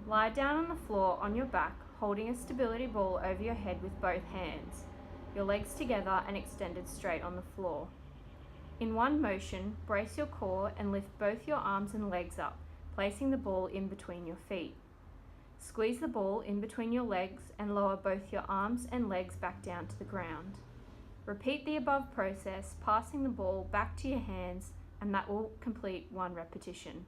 Lie down on the floor on your back, holding a stability ball over your head with both hands, your legs together and extended straight on the floor. In one motion, brace your core and lift both your arms and legs up, placing the ball in between your feet. Squeeze the ball in between your legs and lower both your arms and legs back down to the ground. Repeat the above process, passing the ball back to your hands, and that will complete one repetition.